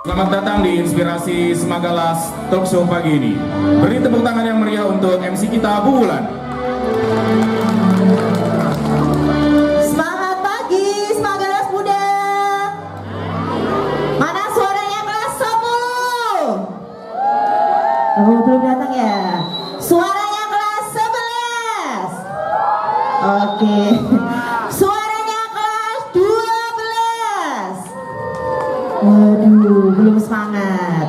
Selamat datang di Inspirasi Semagalas Talk Show pagi ini. Beri tepuk tangan yang meriah untuk MC kita, Bu Wulan. Semangat pagi, Semagalas muda. Mana suaranya kelas 10? Oh, belum datang ya. Suaranya kelas 11. Oke. Suaranya kelas 12. Waduh, belum semangat.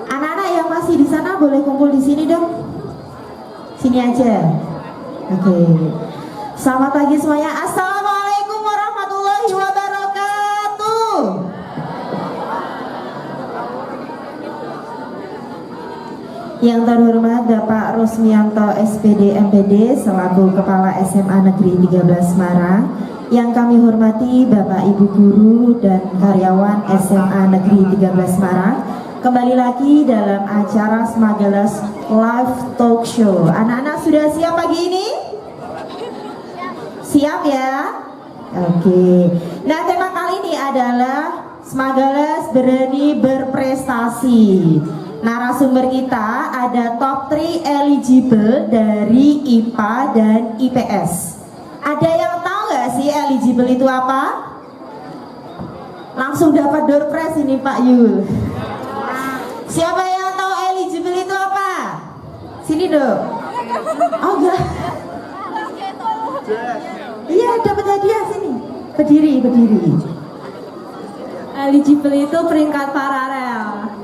Anak-anak yang masih di sana boleh kumpul di sini dong. Sini aja. Oke. Selamat pagi semuanya. Assalamualaikum warahmatullahi wabarakatuh. Yang terhormat Bapak Rusmianto SPD MPD selaku Kepala SMA Negeri 13 Semarang. Yang kami hormati Bapak Ibu Guru dan karyawan SMA Negeri 13 Semarang. Kembali lagi dalam acara Semagalas Live Talk Show. Anak-anak sudah siap pagi ini? Siap ya? Oke. Nah, tema kali ini adalah Semagalas Berani Berprestasi. Narasumber kita ada top 3 eligible dari IPA dan IPS. Ada yang tahu nggak sih eligible itu apa? Langsung dapat door prize ini Pak Yul. Siapa yang tahu eligible itu apa? Sini dong. Oh enggak. Iya, dapat hadiah sini. Berdiri. Eligible itu peringkat paralel.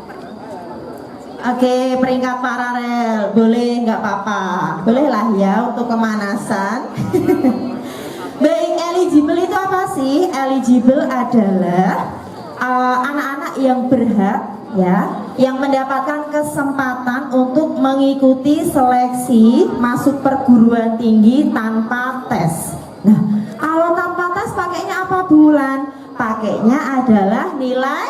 Oke, peringkat paralel. Boleh, nggak apa-apa. Boleh lah ya untuk pemanasan. Baik, eligible itu apa sih? Eligible adalah anak-anak yang berhak ya, yang mendapatkan kesempatan untuk mengikuti seleksi masuk perguruan tinggi tanpa tes. Nah, kalau tanpa tes pakainya apa bulan? Pakainya adalah nilai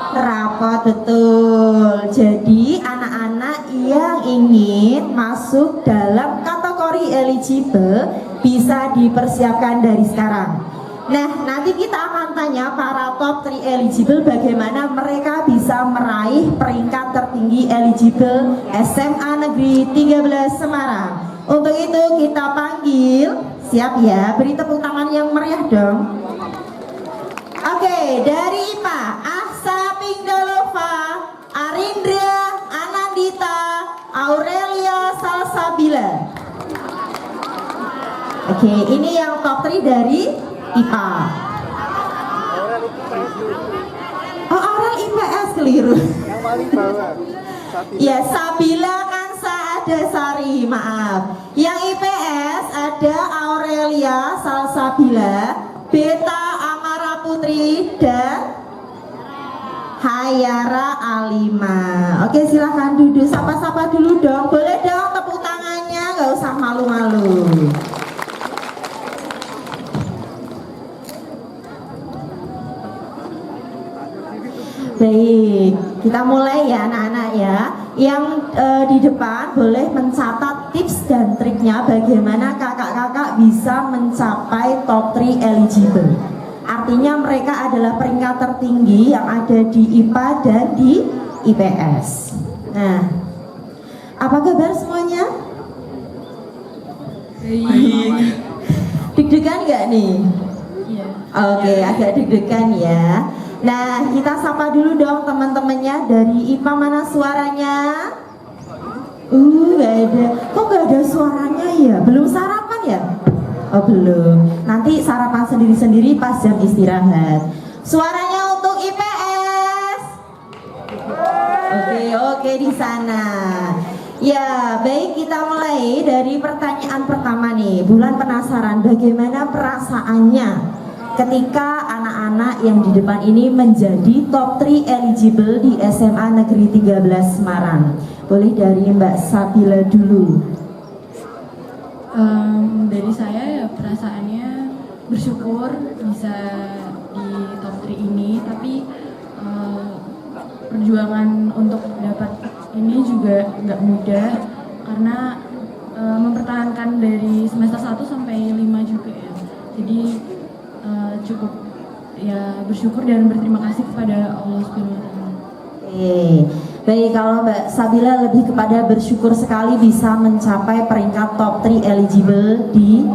rapot, betul. Jadi anak-anak yang ingin masuk dalam kategori eligible bisa dipersiapkan dari sekarang. Nah, nanti kita akan tanya para top 3 eligible bagaimana mereka bisa meraih peringkat tertinggi eligible SMA Negeri 13 Semarang. Untuk itu kita panggil, siap ya, beri tepuk tangan yang meriah dong. Oke, dari IPA, Ahsa Pingdalova, Arindra Anandita, Aurelia Salsabila. Oke, ini yang top 3 dari IPA. Oh, orang IPS keliru. Yang paling bawah. Ya, Sabila Kansa ada Sari, maaf. Yang IPS ada Aurelia Salsabila, Beta Amara Putri dan Hayara Alima. Oke, silahkan duduk. Sapa-sapa dulu dong. Boleh dong tepuk tangannya, nggak usah malu-malu. Baik, kita mulai ya anak-anak ya. Yang di depan boleh mencatat tips dan triknya bagaimana kakak-kakak bisa mencapai top 3 eligible. Artinya mereka adalah peringkat tertinggi yang ada di IPA dan di IPS. Nah, apa kabar semuanya? Baik. Deg-degan nggak nih? Iya. Oke, agak deg-degan ya. Nah, kita sapa dulu dong teman-temannya dari IPA, mana suaranya? Gak ada. Kok gak ada suaranya ya? Belum sarapan ya? Oh belum. Nanti sarapan sendiri-sendiri pas jam istirahat. Suaranya untuk IPS. Oke di sana. Ya, baik, kita mulai dari pertanyaan pertama nih. Bulan penasaran bagaimana perasaannya ketika anak-anak yang di depan ini menjadi top 3 eligible di SMA Negeri 13 Semarang. Boleh dari Mbak Sabila dulu. Dari saya ya perasaannya bersyukur bisa di top 3 ini, tapi perjuangan untuk dapat ini juga nggak mudah karena mempertahankan dari semester 1 sampai 5 juga ya. Jadi cukup ya bersyukur dan berterima kasih kepada Allah Subhanahu wa taala. Oke. Baik, kalau Mbak Sabila lebih kepada bersyukur sekali bisa mencapai peringkat top 3 eligible di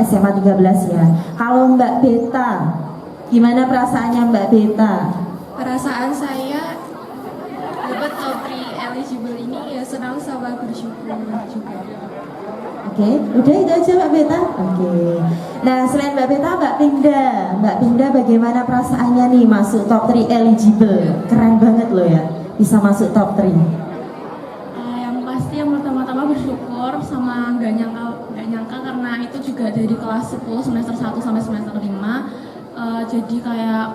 SMA 13 ya. Kalau Mbak Beta, gimana perasaannya Mbak Beta? Perasaan saya dapat top 3 eligible ini ya senang sama bersyukur juga. Oke, udah itu aja Mbak Beta. Oke. Nah, selain Mbak Beta, Mbak Pinda bagaimana perasaannya nih masuk top 3 eligible? Keren banget loh ya, bisa masuk top 3. Yang pasti yang pertama-tama bersyukur sama nggak nyangka karena itu juga dari kelas 10 semester 1 sampai semester 5 jadi kayak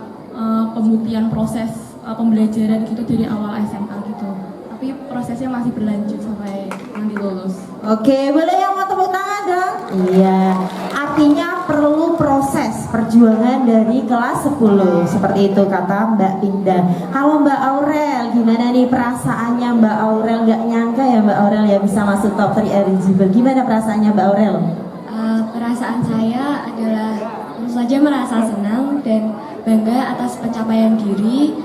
pembuktian proses pembelajaran gitu dari awal SMA gitu, tapi prosesnya masih berlanjut sampai nanti lulus. Oke, boleh yang mau tepuk tangan dong? Iya, artinya perlu proses perjuangan dari kelas 10 seperti itu kata Mbak Pinda. Kalau Mbak Aurel, gimana nih perasaannya Mbak Aurel? Gak nyangka ya Mbak Aurel ya bisa masuk top 3 eligible. Gimana perasaannya Mbak Aurel? Perasaan saya adalah tentu saja merasa senang dan bangga atas pencapaian diri.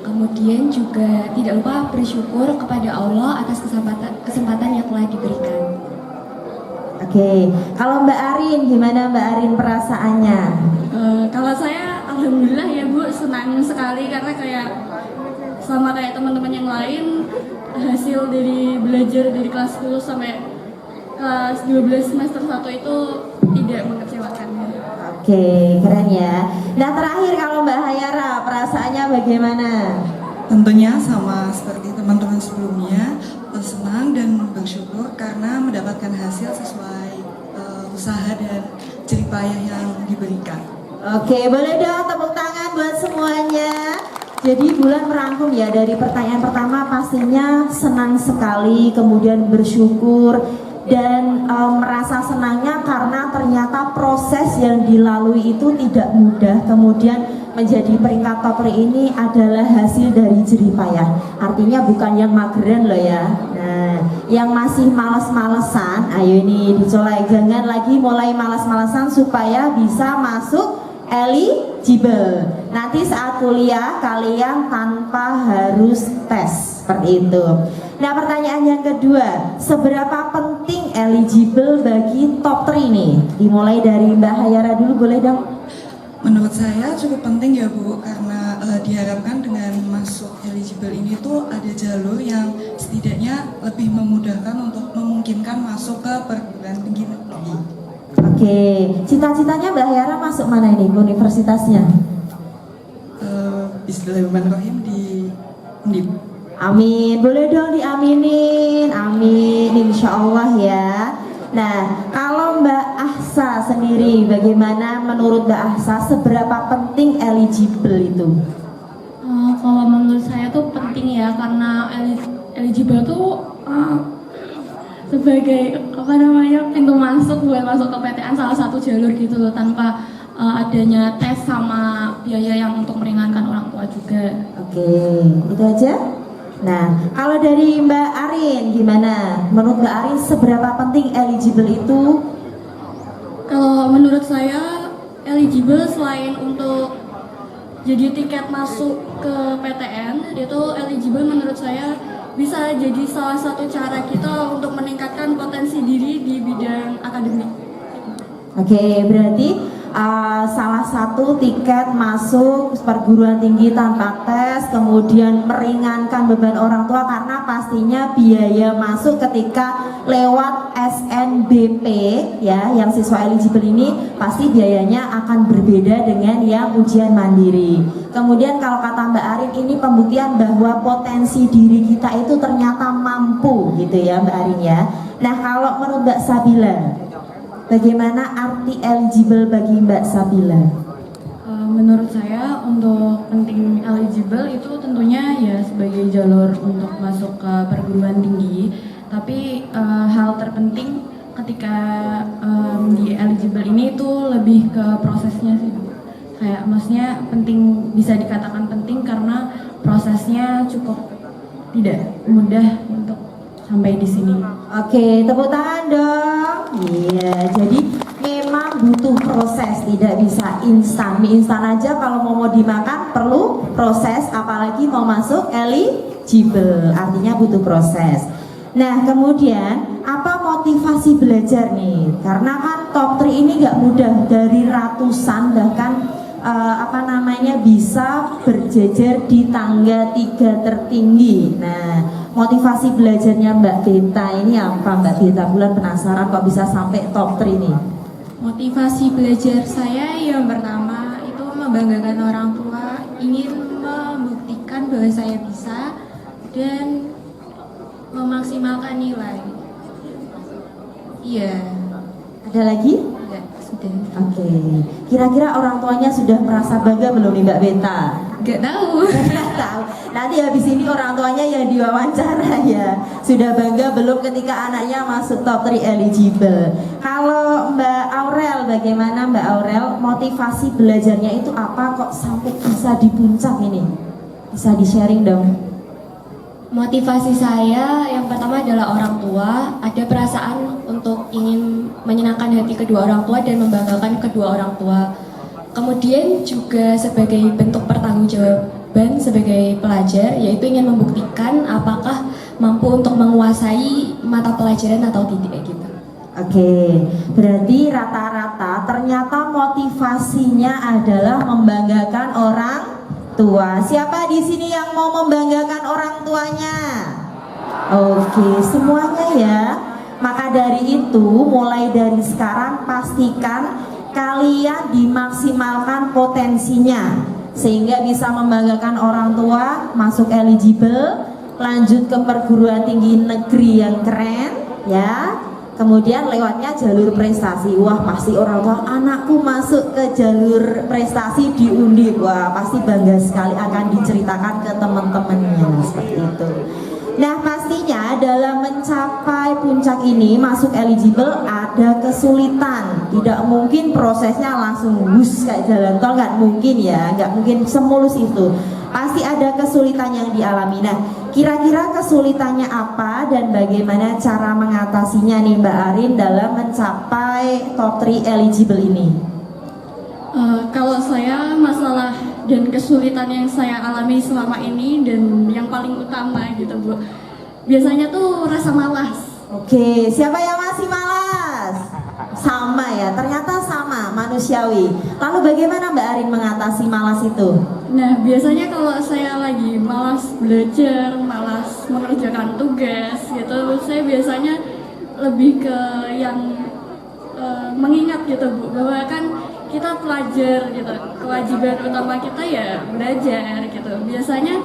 Kemudian juga tidak lupa bersyukur kepada Allah atas kesempatan yang telah diberikan. Oke, kalau Mbak Arin, gimana Mbak Arin perasaannya? Kalau saya alhamdulillah ya Bu, senang sekali karena kayak sama kayak teman-teman yang lain, hasil dari belajar dari kelas 10 sampai kelas 12 semester 1 itu tidak mengecewakan. Oke, keren ya. Nah terakhir kalau Mbak Hayara, perasaannya bagaimana? Tentunya sama seperti teman-teman sebelumnya, senang dan bersyukur karena mendapatkan hasil sesuai usaha dan jerih payah yang diberikan. Oke, boleh dong tepuk tangan buat semuanya. Jadi Bulan merangkum ya, dari pertanyaan pertama pastinya senang sekali, kemudian bersyukur dan merasa senangnya karena ternyata proses yang dilalui itu tidak mudah. Kemudian menjadi peringkat top 3 ini adalah hasil dari jerih payah. Artinya bukan yang mageran loh ya. Nah, yang masih males-malesan, ayo ini dicolek, jangan lagi mulai males-malesan supaya bisa masuk eligible. Nanti saat kuliah kalian tanpa harus tes seperti itu. Nah, pertanyaan yang kedua, seberapa penting eligible bagi top 3 nih? Dimulai dari Mbak Hayara dulu, boleh dong? Menurut saya cukup penting ya Bu, karena diharapkan dengan masuk eligible ini tuh ada jalur yang setidaknya lebih memudahkan untuk memungkinkan masuk ke perguruan tinggi negeri. Oke, cita-citanya Mbak Hayara masuk mana ini universitasnya? Bismillahirrahmanirrahim di Undip. Amin, boleh dong diaminin, amin, insya Allah ya. Nah, kalau Mbak Ahsa sendiri, bagaimana menurut Mbak Ahsa seberapa penting eligible itu? Kalau menurut saya tuh penting ya, karena eligible tuh sebagai pintu masuk buat masuk ke PTN, salah satu jalur gitu loh, tanpa adanya tes sama biaya yang untuk meringankan orang tua juga. Oke, itu aja. Nah, kalau dari Mbak Arin gimana? Menurut Mbak Arin seberapa penting eligible itu? Kalau menurut saya eligible selain untuk jadi tiket masuk ke PTN, itu eligible menurut saya bisa jadi salah satu cara kita untuk meningkatkan potensi diri di bidang akademik. Oke, berarti salah satu tiket masuk perguruan tinggi tanpa tes, kemudian meringankan beban orang tua karena pastinya biaya masuk ketika lewat SNBP ya, yang siswa eligible ini pasti biayanya akan berbeda dengan yang ujian mandiri. Kemudian kalau kata Mbak Arin, ini pembuktian bahwa potensi diri kita itu ternyata mampu gitu ya Mbak Arin ya. Nah, kalau menurut Mbak Sabila, bagaimana arti eligible bagi Mbak Sabila? Menurut saya untuk penting eligible itu tentunya ya sebagai jalur untuk masuk ke perguruan tinggi. Tapi hal terpenting ketika di eligible ini itu lebih ke prosesnya sih. Kayak maksudnya penting, bisa dikatakan penting karena prosesnya cukup tidak mudah untuk sampai di sini. Oke, tepuk tangan dong. Iya, jadi memang butuh proses, tidak bisa instan. Mie instan aja kalau mau dimakan perlu proses, apalagi mau masuk eligible, artinya butuh proses. Nah, kemudian apa motivasi belajar nih? Karena kan top 3 ini nggak mudah, dari ratusan bahkan bisa berjejer di tangga 3 tertinggi. Nah, motivasi belajarnya Mbak Beta ini apa Mbak Beta? Bulan penasaran kok bisa sampai top 3 nih. Motivasi belajar saya yang pertama itu membanggakan orang tua, ingin membuktikan bahwa saya bisa dan memaksimalkan nilai. Iya. Ada lagi? Enggak, sudah. Oke. Kira-kira orang tuanya sudah merasa bangga belum nih Mbak Beta? Enggak tahu. Nggak tahu. Nanti habis ini orang tuanya yang diwawancara ya. Sudah bangga belum ketika anaknya masuk top 3 eligible. Kalau Mbak Aurel, bagaimana Mbak Aurel? Motivasi belajarnya itu apa kok sampai bisa di puncak ini? Bisa di-sharing dong. Motivasi saya yang pertama adalah orang tua, ada perasaan untuk ingin menyenangkan hati kedua orang tua dan membanggakan kedua orang tua. Kemudian juga sebagai bentuk pertanggungjawaban sebagai pelajar, yaitu ingin membuktikan apakah mampu untuk menguasai mata pelajaran atau tidak gitu. Oke, berarti rata-rata ternyata motivasinya adalah membanggakan orang tua. Siapa di sini yang mau membanggakan orang tuanya? Oke, semuanya ya. Maka dari itu, mulai dari sekarang pastikan kalian dimaksimalkan potensinya sehingga bisa membanggakan orang tua, masuk eligible, lanjut ke perguruan tinggi negeri yang keren ya. Kemudian lewatnya jalur prestasi. Wah, pasti orang tua anakku masuk ke jalur prestasi di Undip. Wah, pasti bangga sekali akan diceritakan ke teman-temannya seperti itu. Nah, pastinya dalam mencapai puncak ini masuk eligible ada kesulitan. Tidak mungkin prosesnya langsung bus kayak jalan tol, nggak mungkin ya, nggak mungkin semulus itu. Pasti ada kesulitan yang dialami. Nah, kira-kira kesulitannya apa dan bagaimana cara mengatasinya nih Mbak Arin dalam mencapai top 3 eligible ini? Kalau saya, masalah dan kesulitan yang saya alami selama ini dan yang paling utama gitu Bu, biasanya tuh rasa malas. Oke, siapa yang masih malas? Sama ya, ternyata sama, manusiawi. Lalu bagaimana Mbak Arin mengatasi malas itu? Nah, biasanya kalau saya lagi malas belajar, malas mengerjakan tugas gitu, saya biasanya lebih ke yang mengingat gitu Bu, bahwa kan kita pelajar gitu, kewajiban utama kita ya belajar gitu. Biasanya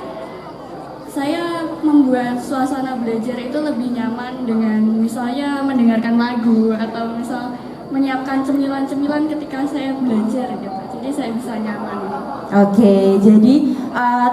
saya membuat suasana belajar itu lebih nyaman dengan misalnya mendengarkan lagu atau misal menyiapkan cemilan-cemilan ketika saya belajar gitu. Jadi saya bisa nyaman. Oke, jadi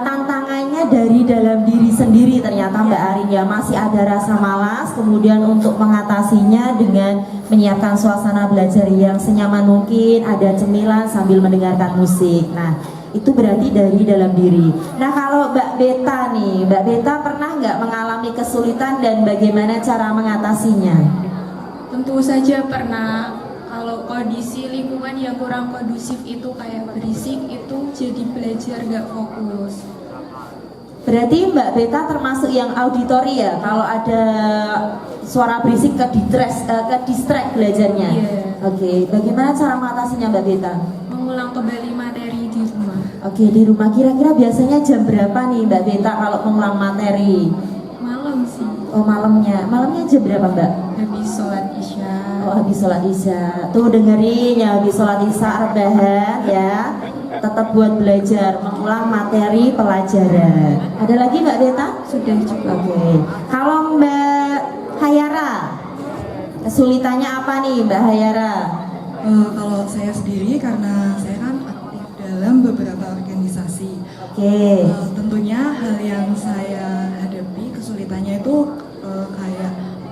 tantangannya dari dalam diri sendiri ternyata Mbak Arin ya, masih ada rasa malas, kemudian untuk mengatasinya dengan menyiapkan suasana belajar yang senyaman mungkin, ada cemilan sambil mendengarkan musik. Nah, itu berarti dari dalam diri. Nah, kalau Mbak Beta nih, Mbak Beta pernah nggak mengalami kesulitan dan bagaimana cara mengatasinya? Tentu saja pernah. Kalau kondisi lingkungan yang kurang kondusif itu kayak berisik, itu jadi belajar gak fokus. Berarti Mbak Beta termasuk yang auditori ya? Kalau ada suara berisik ke distract belajarnya? Iya. Oke, bagaimana cara mengatasinya Mbak Beta? Mengulang kembali materi di rumah. Oke, di rumah kira-kira biasanya jam berapa nih Mbak Beta kalau mengulang materi? Malam sih, Oh, malamnya. Malamnya jam berapa Mbak? habis sholat isya. Oh, habis sholat isya. Tuh dengerin ya, habis sholat isya rebahan ya. Tetap buat belajar, mengulang materi pelajaran. Ada lagi Mbak Beta? Sudah cukup. Oke. Kalau Mbak Hayara, kesulitannya apa nih Mbak Hayara? Kalau saya sendiri karena saya kan aktif dalam beberapa organisasi. Oke. Tentunya hal yang saya hadapi kesulitannya itu kayak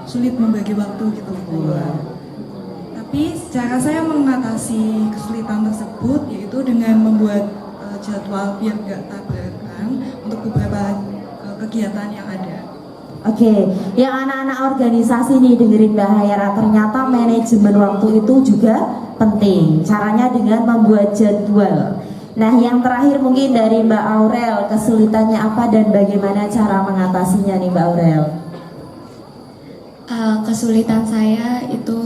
sulit membagi waktu gitu Bu. Tapi cara saya mengatasi kesulitan tersebut yaitu dengan membuat jadwal biar gak tabrakan untuk beberapa kegiatan yang ada. Oke, yang anak-anak organisasi nih dengerin Mbak Hayara, ternyata manajemen waktu itu juga penting. Caranya dengan membuat jadwal. Nah, yang terakhir mungkin dari Mbak Aurel, kesulitannya apa dan bagaimana cara mengatasinya nih Mbak Aurel? Kesulitan saya itu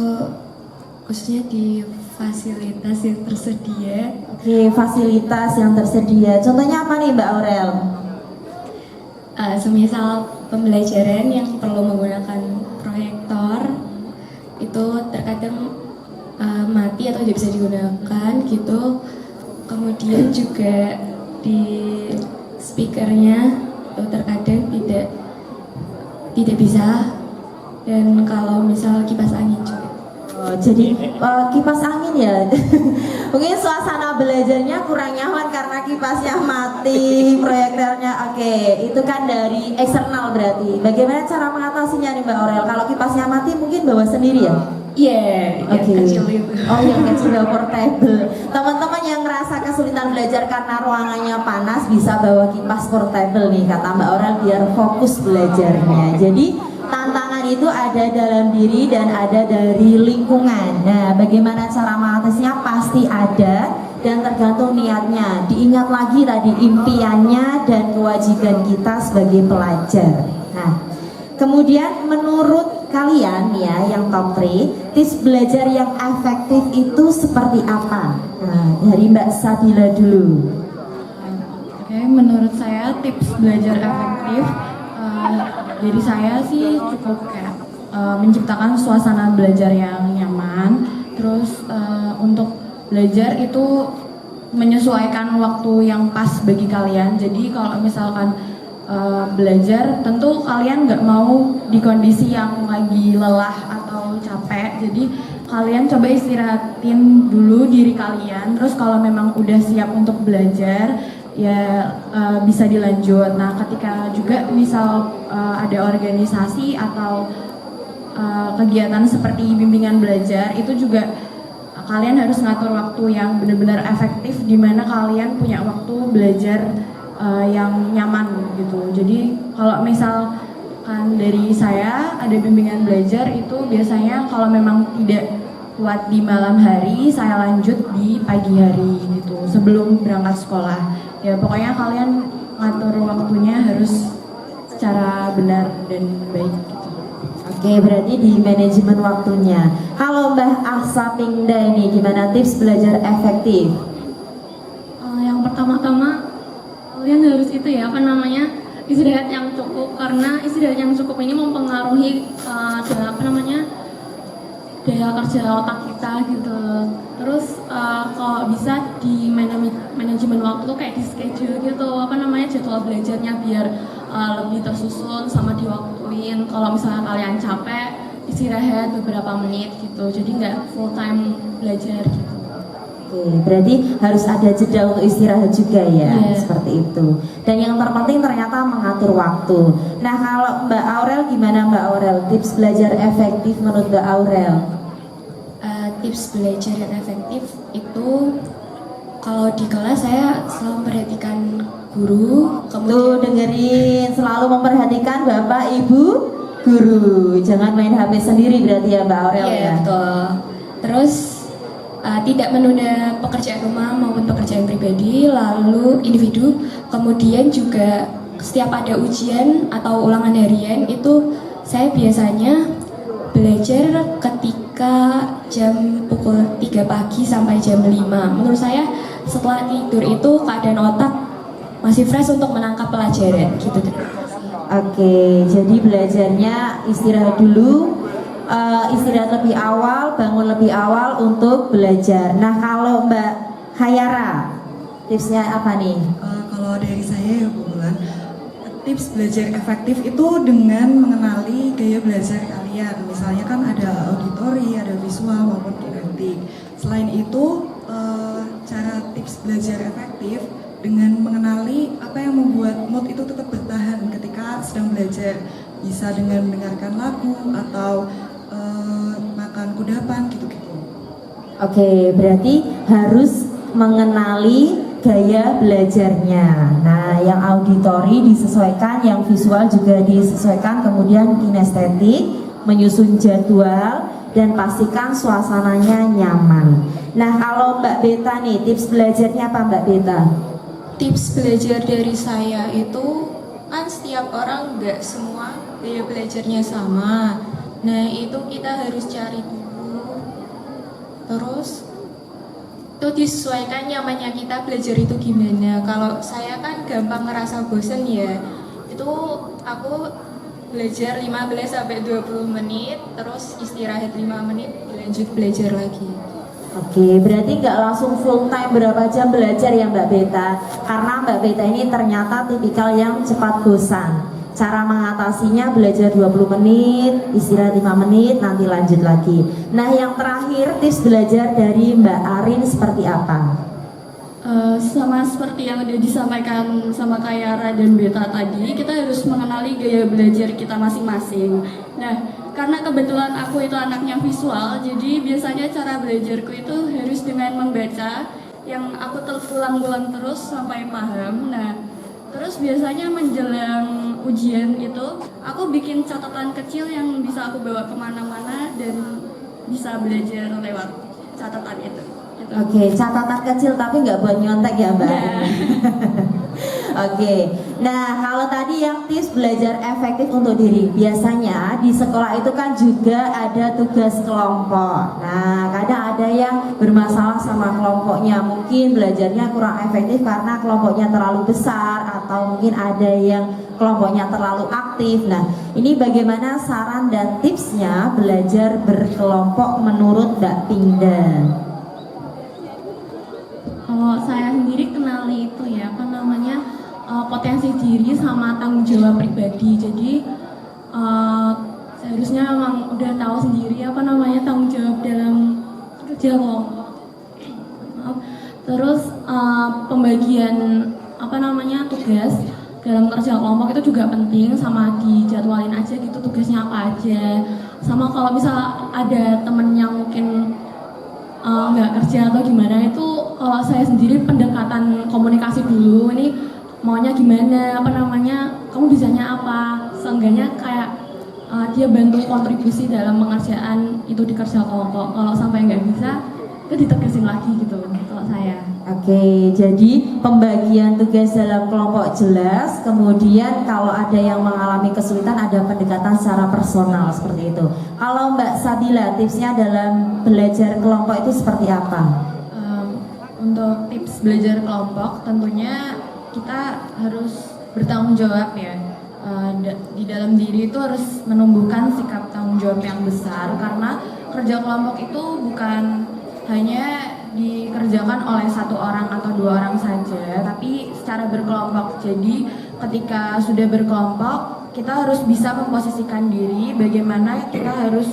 khususnya di fasilitas yang tersedia. Oke, fasilitas yang tersedia. Contohnya apa nih Mbak Aurel? Semisal pembelajaran yang perlu menggunakan proyektor itu terkadang mati atau tidak bisa digunakan gitu. Kemudian juga di speakernya itu terkadang tidak bisa, dan kalau misal kipas angin juga. Oh, jadi kipas angin ya. Mungkin suasana belajarnya kurang nyaman karena kipasnya mati, proyektornya. Oke, itu kan dari eksternal berarti. Bagaimana cara mengatasinya nih Mbak Aurel? Kalau kipasnya mati mungkin bawa sendiri ya? Iya, Oke. yang kecil itu. Oh, yang kecil portable. Teman-teman yang ngerasa kesulitan belajar karena ruangannya panas bisa bawa kipas portable nih kata Mbak Aurel biar fokus belajarnya. Jadi tantangan itu ada dalam diri dan ada dari lingkungan. Nah, bagaimana cara mengatasinya pasti ada dan tergantung niatnya. Diingat lagi tadi impiannya dan kewajiban kita sebagai pelajar. Nah, kemudian menurut kalian ya yang top 3, tips belajar yang efektif itu seperti apa? Nah, dari Mbak Sabila dulu. Oke, menurut saya tips belajar efektif dari saya sih cukup kayak menciptakan suasana belajar yang nyaman. Terus untuk belajar itu menyesuaikan waktu yang pas bagi kalian. Jadi kalau misalkan belajar, tentu kalian nggak mau di kondisi yang lagi lelah atau capek. Jadi kalian coba istirahatin dulu diri kalian. Terus kalau memang udah siap untuk belajar, ya bisa dilanjut. Nah, ketika juga misal ada organisasi atau kegiatan seperti bimbingan belajar, itu juga kalian harus ngatur waktu yang benar-benar efektif, di mana kalian punya waktu belajar yang nyaman gitu. Jadi kalau misalkan dari saya ada bimbingan belajar itu biasanya kalau memang tidak kuat di malam hari, saya lanjut di pagi hari gitu sebelum berangkat sekolah. Ya pokoknya kalian ngatur waktunya harus secara benar dan baik gitu. Oke, berarti di manajemen waktunya. Kalau Mbah Ahsa Pingda ini gimana tips belajar efektif? Yang pertama-tama kalian harus itu ya istirahat yang cukup, karena istirahat yang cukup ini mempengaruhi daya kerja otak kita gitu. Terus kalau bisa di manajemen waktu tuh kayak di schedule gitu jadwal belajarnya biar lebih tersusun sama diwaktuin. Kalau misalnya kalian capek, istirahat beberapa menit gitu, jadi nggak full time belajar gitu. Oke, berarti harus ada jeda untuk istirahat juga ya, seperti itu. Dan yang terpenting ternyata mengatur waktu. Nah, kalau Mbak Aurel gimana Mbak Aurel? Tips belajar efektif menurut Mbak Aurel? Tips belajar yang efektif itu kalau di kelas saya selalu memperhatikan guru, Tuh dengerin, selalu memperhatikan Bapak Ibu guru. Jangan main HP sendiri berarti ya Mbak Aurel Iya, ya. betul. Terus tidak menunda pekerjaan rumah maupun pekerjaan pribadi, lalu individu. Kemudian juga setiap ada ujian atau ulangan harian itu saya biasanya belajar ketika jam pukul 3 pagi sampai jam 5. Menurut saya setelah tidur itu keadaan otak masih fresh untuk menangkap pelajaran gitu. Oke, jadi belajarnya istirahat dulu, istirahat lebih awal, bangun lebih awal untuk belajar. Nah, kalau Mbak Hayara, tipsnya apa nih? Kalau dari saya ya Bu Bulan, tips belajar efektif itu dengan mengenali gaya belajar kalian. Misalnya kan ada auditori, ada visual maupun kinetik. Selain itu, cara tips belajar efektif dengan mengenali apa yang membuat mood itu tetap bertahan ketika sedang belajar. Bisa dengan mendengarkan lagu atau makan kudapan gitu-gitu. Oke, berarti harus mengenali gaya belajarnya. Nah, yang auditori disesuaikan, yang visual juga disesuaikan, kemudian kinestetik, menyusun jadwal, dan pastikan suasananya nyaman. Nah, kalau Mbak Beta nih, tips belajarnya apa Mbak Beta? Tips belajar dari saya itu kan setiap orang nggak semua gaya belajarnya sama. Nah itu kita harus cari dulu. Terus itu disesuaikan nyamannya kita belajar itu gimana. Kalau saya kan gampang ngerasa bosen ya. Itu aku belajar 15 sampai 20 menit, terus istirahat 5 menit, lanjut belajar lagi. Oke, berarti nggak langsung full time berapa jam belajar ya Mbak Beta? Karena Mbak Beta ini ternyata tipikal yang cepat bosan. Cara mengatasinya belajar 20 menit, istirahat 5 menit, nanti lanjut lagi. Nah, yang terakhir tips belajar dari Mbak Arin seperti apa? Sama seperti yang udah disampaikan sama Kak Yara dan Beta tadi, kita harus mengenali gaya belajar kita masing-masing. Nah, karena kebetulan aku itu anaknya visual, jadi biasanya cara belajarku itu harus dengan membaca yang aku ulang-ulang terus sampai paham. Nah, terus biasanya menjelang ujian itu, aku bikin catatan kecil yang bisa aku bawa kemana-mana dan bisa belajar lewat catatan itu. Gitu. Oke, catatan kecil tapi nggak buat nyontek ya Mbak. Oke, nah kalau tadi yang tips belajar efektif untuk diri, biasanya di sekolah itu kan juga ada tugas kelompok. Nah, kadang ada yang bermasalah sama kelompoknya, mungkin belajarnya kurang efektif karena kelompoknya terlalu besar, atau mungkin ada yang kelompoknya terlalu aktif. Nah, ini bagaimana saran dan tipsnya belajar berkelompok menurut Mbak Pinda? Kalau saya sendiri kenali itu ya, apa namanya, potensi diri sama tanggung jawab pribadi. Jadi seharusnya memang udah tahu sendiri apa namanya tanggung jawab dalam kerja kelompok. Terus pembagian apa namanya tugas dalam kerja kelompok itu juga penting, sama dijadwalin aja gitu tugasnya apa aja. Sama kalau misal ada temen yang mungkin nggak kerja atau gimana, itu kalau saya sendiri pendekatan komunikasi dulu, ini maunya gimana, apa namanya, kamu bisanya apa, seenggaknya kayak dia bantu kontribusi dalam pengerjaan itu di kerja kelompok. Kalau sampai nggak bisa, itu ditegasin lagi gitu kalau saya. Oke, jadi pembagian tugas dalam kelompok jelas, kemudian kalau ada yang mengalami kesulitan ada pendekatan secara personal seperti itu. Kalau Mbak Sabila, tipsnya dalam belajar kelompok itu seperti apa? Untuk tips belajar kelompok, tentunya kita harus bertanggung jawab ya. Di dalam diri itu harus menumbuhkan sikap tanggung jawab yang besar, karena kerja kelompok itu bukan hanya dikerjakan oleh satu orang atau dua orang saja, tapi secara berkelompok. Jadi ketika sudah berkelompok, kita harus bisa memposisikan diri bagaimana kita harus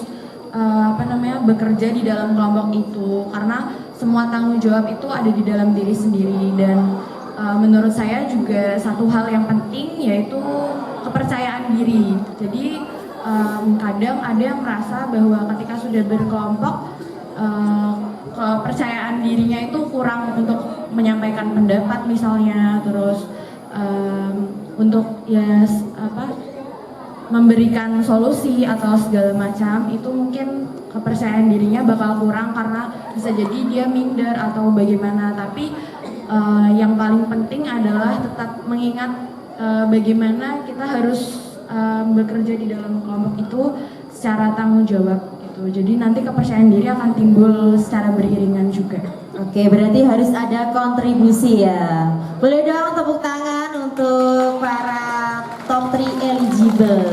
bekerja di dalam kelompok itu, karena semua tanggung jawab itu ada di dalam diri sendiri. Dan menurut saya juga satu hal yang penting yaitu kepercayaan diri. Jadi kadang ada yang merasa bahwa ketika sudah berkelompok kepercayaan dirinya itu kurang untuk menyampaikan pendapat misalnya, terus untuk memberikan solusi atau segala macam, itu mungkin kepercayaan dirinya bakal kurang karena bisa jadi dia minder atau bagaimana. Tapi yang paling penting adalah tetap mengingat bagaimana kita harus bekerja di dalam kelompok itu secara tanggung jawab gitu. Jadi nanti kepercayaan diri akan timbul secara beriringan juga. Oke, berarti harus ada kontribusi ya. Boleh dong tepuk tangan untuk para top 3 eligible.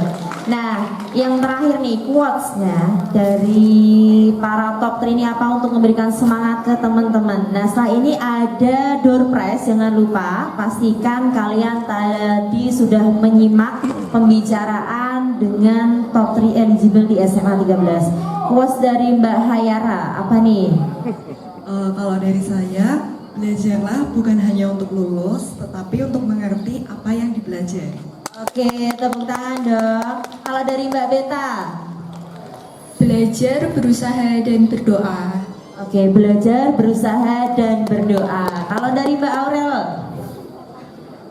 Nah, yang terakhir nih quotes-nya dari para top 3 ini apa untuk memberikan semangat ke teman-teman. Nah, setelah ini ada door prize, jangan lupa pastikan kalian tadi sudah menyimak pembicaraan dengan top 3 eligible di SMA 13. Quotes dari Mbak Hayara, apa nih? Kalau dari saya, belajarlah bukan hanya untuk lulus, tetapi untuk mengerti apa yang dipelajari. Oke, tepuk tangan dong. Kalau dari Mbak Beta? Belajar, berusaha, dan berdoa. Oke, belajar, berusaha, dan berdoa. Kalau dari Mbak Aurel?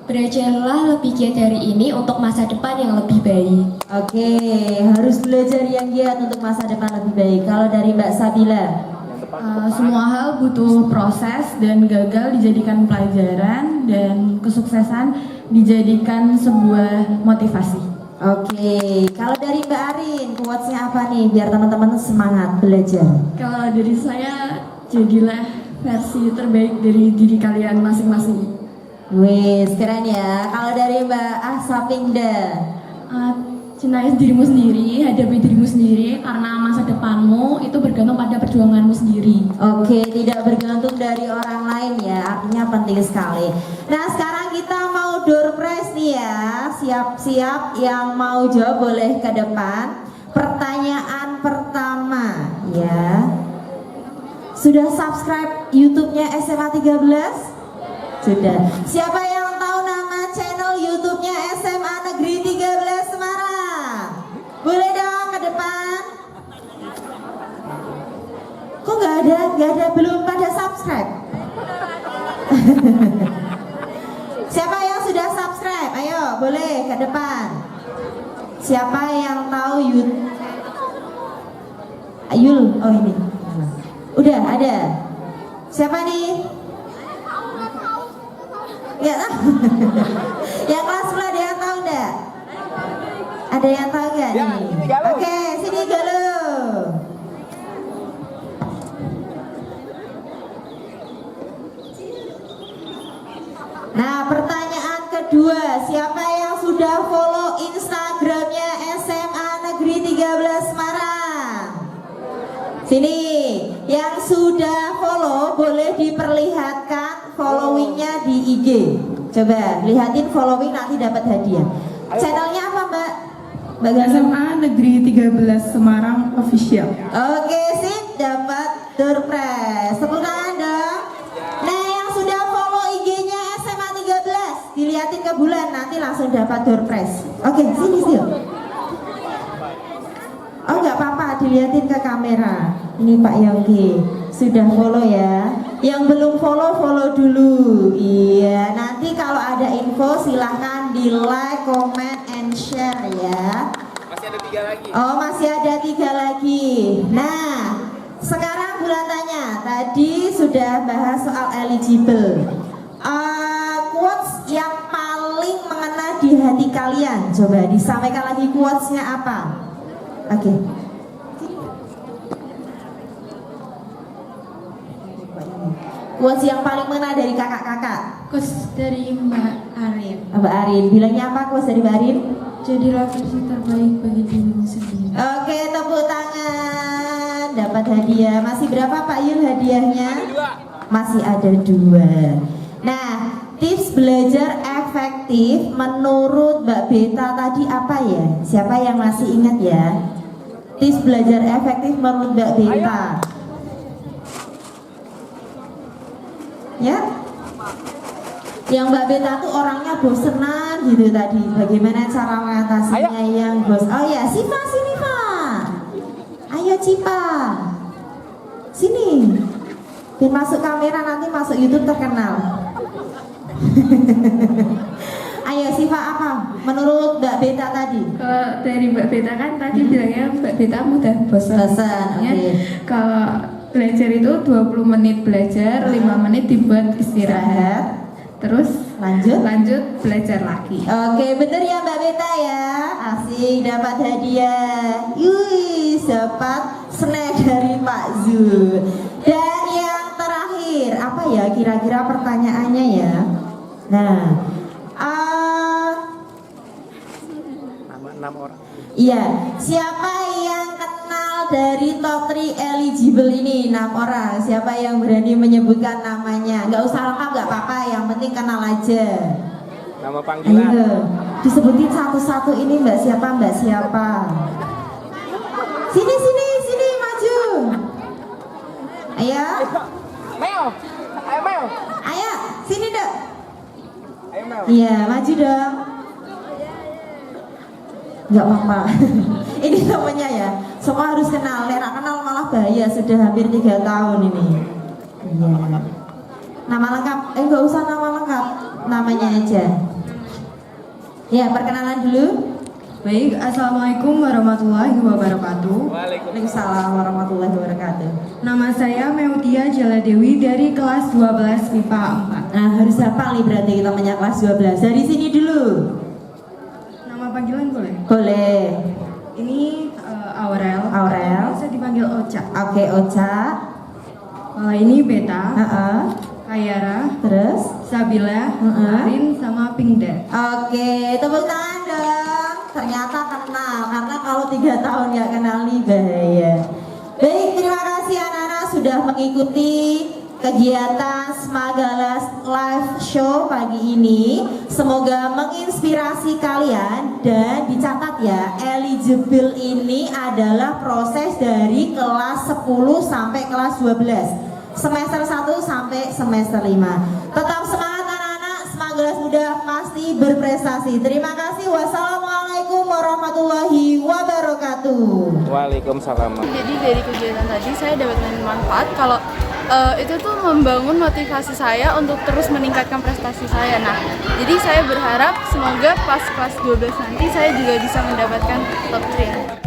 belajarlah lebih giat dari ini untuk masa depan yang lebih baik. Oke, harus belajar yang giat untuk masa depan lebih baik. Kalau dari Mbak Sabila? Semua hal butuh proses dan gagal dijadikan pelajaran dan kesuksesan dijadikan sebuah motivasi. Oke, kalau dari Mbak Arin, quotes-nya apa nih biar teman-teman semangat belajar? Kalau dari saya, jadilah versi terbaik dari diri kalian masing-masing. Wis, keren ya. Kalau dari Mbak Asapingda? Cintai dirimu sendiri, hadapi dirimu sendiri karena masa depanmu itu bergantung pada perjuanganmu sendiri. Oke, tidak bergantung dari orang lain ya, artinya penting sekali. Nah, sekarang kita mau door prize nih ya. Siap-siap yang mau jawab boleh ke depan. Pertanyaan pertama ya. Sudah subscribe YouTube-nya SMA 13? Sudah. Siapa yang tahu nama channel YouTube-nya SMA Negeri 13 Semarang? Boleh dong ke depan. Kok nggak ada, belum pada subscribe? Siapa yang sudah subscribe? Ayo, boleh ke depan. Siapa yang tahu YouTube? Ayul, oh ini. Udah ada. Siapa nih? Ya, yang kelas 10 ada yang tahu enggak? Ada yang tahu enggak nih? Oke, sini Galuh. Nah, pertanyaan kedua, siapa yang sudah follow Instagramnya SMA Negeri 13 Semarang? Sini, yang sudah follow boleh diperlihatkan followingnya di IG. Coba lihatin following, nanti dapat hadiah. Channelnya apa Mbak? Mbak Galuh? SMA Negeri 13 Semarang Official. Oke, sip, dapat door prize. Tepuk tangan dong. Nah, yang sudah follow IG-nya SMA 13, dilihatin ke bulan, nanti langsung dapat door prize. Oke, sini sih. Oh, nggak apa-apa, dilihatin ke kamera. Ini Pak Yongki sudah follow ya. Yang belum follow, follow dulu. Iya, nanti kalau ada info silahkan di like, comment, and share ya. Masih ada 3 lagi. Oh, masih ada 3 lagi. Nah, sekarang bulan tanya. Tadi sudah bahas soal eligible. Quotes yang paling mengena di hati kalian. Coba disampaikan lagi quotes-nya apa? Oke. Quotes yang paling mengena dari kakak-kakak. Quotes dari Mbak Arin. Mbak Arin, bilangnya apa quotes dari Mbak Arin? Jadilah versi terbaik bagi dirimu sendiri. Oke, tepuk tangan. Dapat hadiah. Masih berapa Pak Yul hadiahnya? Masih ada 2. Nah, tips belajar efektif menurut Mbak Beta tadi apa ya? Siapa yang masih ingat ya? Tips belajar efektif menurut Mbak Beta. Ya? Yang Mbak Beta tuh orangnya bosenan gitu tadi. Bagaimana cara mengatasinya yang bos? Oh ya, Siva sini Pak. Ayo Cipa. Sini. Biar masuk kamera, nanti masuk YouTube terkenal. Ayo Siva, apa menurut Mbak Beta tadi? Kalau dari Mbak Beta kan tadi bilangnya Mbak Beta mudah bosan. Oke. Kalau belajar itu 20 menit belajar, 5 menit dibuat istirahat. Terus lanjut belajar lagi. Oke, bener ya Mbak Beta ya. Asik, dapat hadiah. Yui, dapat snack dari Pak Zul. Dan yang terakhir, apa ya kira-kira pertanyaannya ya? Nah, 6 orang. iya, siapa yang kenal dari top 3 eligible ini? 6 orang. Siapa yang berani menyebutkan namanya? Nggak usah lengkap, nggak apa-apa. Yang penting kenal aja. Nama panggilan. Ayo, disebutin satu-satu ini Mbak siapa, Mbak siapa? Sini, maju. Ayo. Mel. Ayo Mel. Ayo, sini dong. Ayo Mel. Iya, maju dong. Nggak apa-apa. Ini namanya ya. Semua harus kenal. Nek kenal malah bahaya. Sudah hampir 3 tahun ini. Iya. Nama lengkap? Nggak usah nama lengkap. Namanya aja. Ya, perkenalan dulu. Baik, Assalamualaikum warahmatullahi wabarakatuh. Waalaikumsalam warahmatullahi wabarakatuh. Nama saya Meutia Jaladewi dari kelas 12 MIPA 4. Nah, harus hafal nih berarti kita punya kelas 12. Dari sini dulu. Nama panggilan boleh? Boleh. Ini Aurel. Aurel. Bisa dipanggil Ocha. Oke, Ocha. Ini Beta, Heeh. Kayara, Terus? Sabila, Heeh. Arin, sama Pingda. Oke, tepuk tangan dong. Ternyata kenal, karena kalau 3 tahun nggak kenal nih bahaya. Baik, terima kasih anak-anak sudah mengikuti kegiatan Smagalas Live Show pagi ini. Semoga menginspirasi kalian dan dicatat ya, eligible ini adalah proses dari kelas 10 sampai kelas 12. Semester 1 sampai semester 5. Tetap semangat anak-anak, Smagalas Muda pasti berprestasi. Terima kasih. Wassalamualaikum warahmatullahi wabarakatuh. Waalaikumsalam. Jadi dari kegiatan tadi saya dapat manfaat kalau itu tuh membangun motivasi saya untuk terus meningkatkan prestasi saya. Nah, jadi saya berharap semoga pas kelas 12 nanti saya juga bisa mendapatkan top 3.